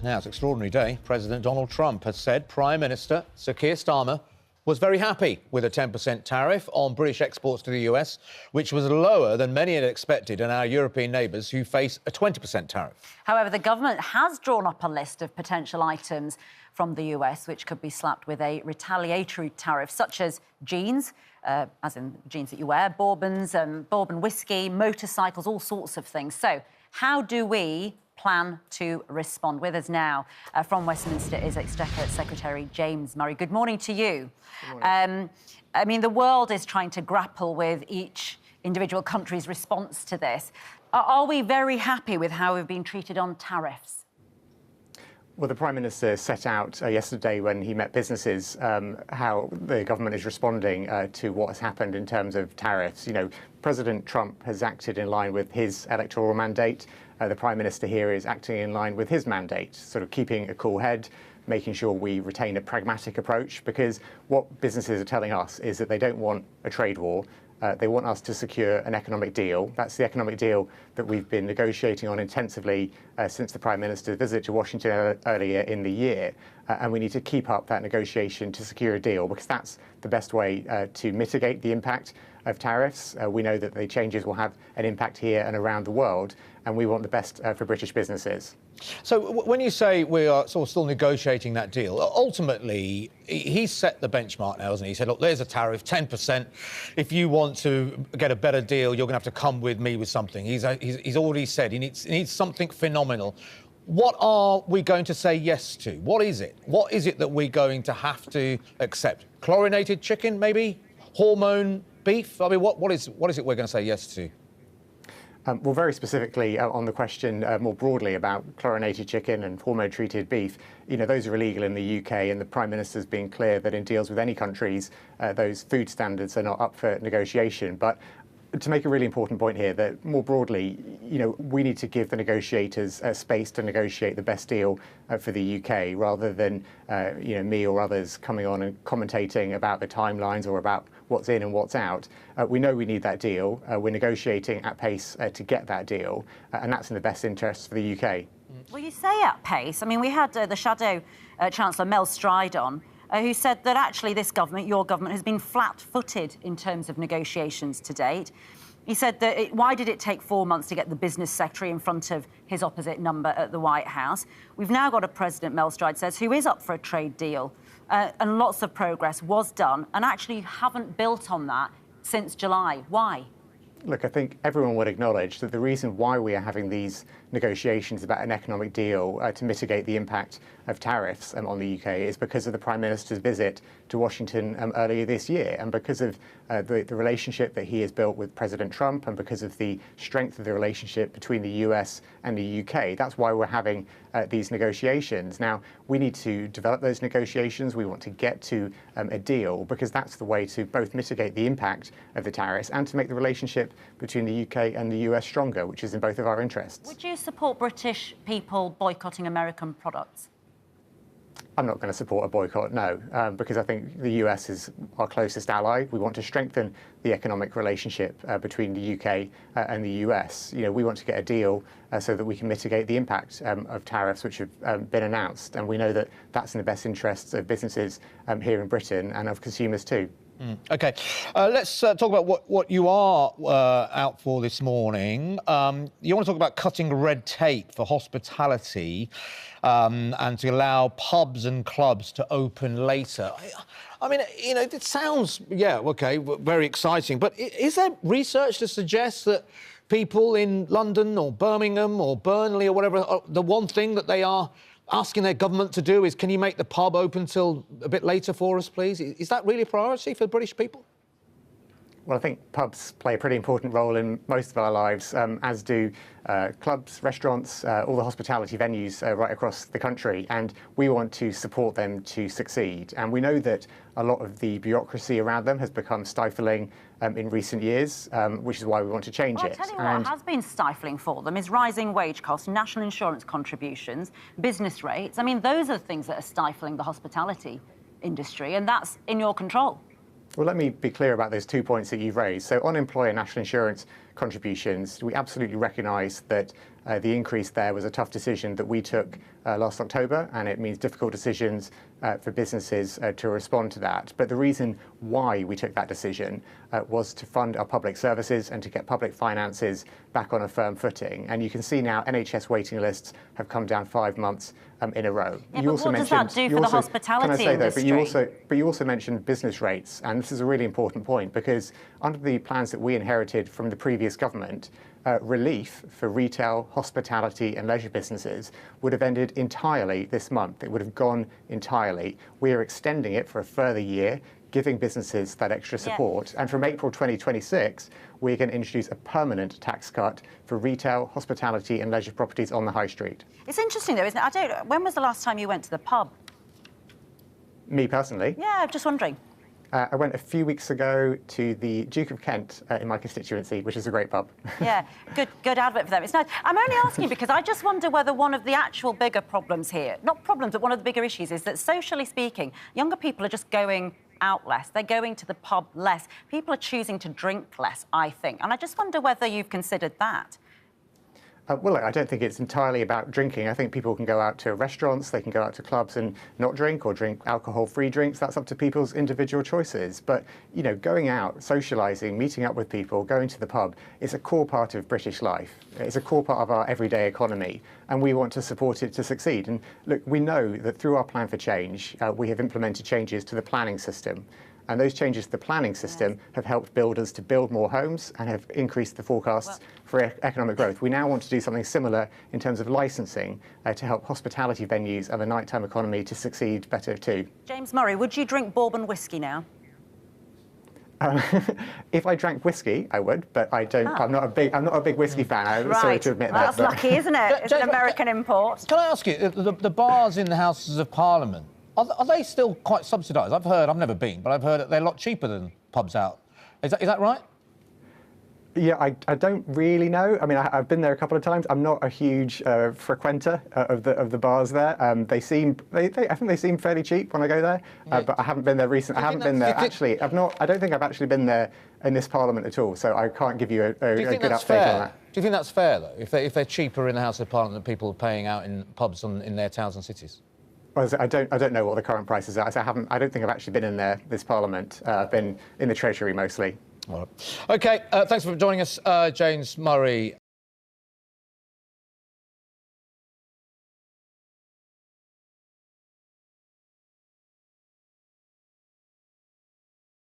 Now, it's an extraordinary day. President Donald Trump has said Prime Minister Sir Keir Starmer was very happy with a 10% tariff on British exports to the US, which was lower than many had expected in our European neighbours who face a 20% tariff. However, the government has drawn up a list of potential items from the US which could be slapped with a retaliatory tariff, such as jeans, as in jeans that you wear, bourbons, bourbon whiskey, motorcycles, all sorts of things. So how do we plan to respond? With us now from Westminster is Exchequer Secretary James Murray. Good morning to you. Good morning. I mean, the world is trying to grapple with each individual country's response to this. Are we very happy with how we've been treated on tariffs? Well, the Prime Minister set out yesterday when he met businesses how the government is responding to what has happened in terms of tariffs. You know, President Trump has acted in line with his electoral mandate. The Prime Minister here is acting in line with his mandate, sort of keeping a cool head, making sure we retain a pragmatic approach, because what businesses are telling us is that they don't want a trade war. They want us to secure an economic deal. That's the economic deal that we've been negotiating on intensively since the Prime Minister's visit to Washington earlier in the year. And we need to keep up that negotiation to secure a deal, because that's the best way to mitigate the impact of tariffs. We know that the changes will have an impact here and around the world, and we want the best for British businesses. So when you say we are sort of still negotiating that deal, ultimately, he's set the benchmark now, hasn't he? He said, look, there's a tariff, 10%. If you want to get a better deal, you're going to have to come with me with something. He's already said he needs something phenomenal. What are we going to say yes to? What is it? What is it that we're going to have to accept? Chlorinated chicken, maybe? Hormone beef? I mean, what is it we're going to say yes to? Well, very specifically on the question more broadly about chlorinated chicken and hormone-treated beef, you know, those are illegal in the UK, and the Prime Minister's been clear that in deals with any countries, those food standards are not up for negotiation. But to make a really important point here, that more broadly, you know, we need to give the negotiators space to negotiate the best deal for the UK, rather than, you know, me or others coming on and commentating about the timelines or about what's in and what's out. We know we need that deal. We're negotiating at pace to get that deal, and that's in the best interest for the UK. Well, you say at pace. I mean, we had the Shadow Chancellor Mel Stride on, who said that actually this government, your government, has been flat-footed in terms of negotiations to date. He said that why did it take 4 months to get the business secretary in front of his opposite number at the White House? We've now got a president, Mel Stride says, who is up for a trade deal, and lots of progress was done, and actually haven't built on that since July. Why? Look, I think everyone would acknowledge that the reason why we are having these negotiations about an economic deal to mitigate the impact of tariffs on the UK is because of the Prime Minister's visit to Washington earlier this year, and because of the relationship that he has built with President Trump, and because of the strength of the relationship between the US and the UK. That's why we're having these negotiations. Now, we need to develop those negotiations. We want to get to a deal, because that's the way to both mitigate the impact of the tariffs and to make the relationship between the UK and the US stronger, which is in both of our interests. Would you support British people boycotting American products? I'm not going to support a boycott, no, because I think the US is our closest ally. We want to strengthen the economic relationship between the UK and the US. You know, we want to get a deal so that we can mitigate the impact of tariffs which have been announced, and we know that that's in the best interests of businesses here in Britain and of consumers too. OK. Let's talk about what you are out for this morning. You want to talk about cutting red tape for hospitality and to allow pubs and clubs to open later. I mean, you know, it sounds, yeah, OK, very exciting. But is there research to suggest that people in London or Birmingham or Burnley or whatever, the one thing that they are asking their government to do is, can you make the pub open till a bit later for us, please? Is that really a priority for British people? Well, I think pubs play a pretty important role in most of our lives, as do clubs, restaurants, all the hospitality venues right across the country. And we want to support them to succeed. And we know that a lot of the bureaucracy around them has become stifling in recent years, which is why we want to change it. I'll tell you what has been stifling for them is rising wage costs, national insurance contributions, business rates. I mean, those are the things that are stifling the hospitality industry, and that's in your control. Well, let me be clear about those 2 points that you've raised. So on employer national insurance contributions. We absolutely recognise that the increase there was a tough decision that we took last October, and it means difficult decisions for businesses to respond to that. But the reason why we took that decision was to fund our public services and to get public finances back on a firm footing. And you can see now NHS waiting lists have come down 5 months in a row. Yeah, but what does that do for the hospitality industry? But you also mentioned business rates, and this is a really important point because under the plans that we inherited from the previous government, relief for retail, hospitality and leisure businesses would have ended entirely this month. It would have gone entirely. We are extending it for a further year, giving businesses that extra support. And from April 2026, we're going to introduce a permanent tax cut for retail, hospitality and leisure properties on the high street. It's interesting though, isn't it? When was the last time you went to the pub? Me personally? Yeah, I'm just wondering. I went a few weeks ago to the Duke of Kent in my constituency, which is a great pub. Yeah, good advert for them. It's nice. I'm only asking because I just wonder whether one of the actual bigger problems here, not problems, but one of the bigger issues is that socially speaking, younger people are just going out less. They're going to the pub less. People are choosing to drink less, I think. And I just wonder whether you've considered that. Well, I don't think it's entirely about drinking. I think people can go out to restaurants, they can go out to clubs and not drink or drink alcohol-free drinks. That's up to people's individual choices. But, you know, going out, socialising, meeting up with people, going to the pub is a core part of British life. It's a core part of our everyday economy, and we want to support it to succeed. And look, we know that through our plan for change, we have implemented changes to the planning system. And those changes to the planning system have helped builders to build more homes and have increased the forecasts for economic growth. We now want to do something similar in terms of licensing to help hospitality venues and the nighttime economy to succeed better too. James Murray, would you drink bourbon whiskey now? If I drank whiskey, I would, but I don't. I'm not a big whiskey fan. I'm sorry to admit that. That's lucky, isn't it? It's an American import. Can I ask you, the bars in the Houses of Parliament, are they still quite subsidised? I've never been, but I've heard that they're a lot cheaper than pubs out. Is that right? Yeah, I don't really know. I mean, I've been there a couple of times. I'm not a huge frequenter of the bars there. I think they seem fairly cheap when I go there. Yeah. But I haven't been there recently. I haven't been there actually. I don't think I've actually been there in this Parliament at all. So I can't give you a good update on that. Do you think that's fair though? If they're cheaper in the House of Parliament than people are paying out in pubs in their towns and cities? Well, I don't know what the current prices are. So I don't think I've actually been in this Parliament. I've been in the Treasury mostly. All right. OK, thanks for joining us, James Murray.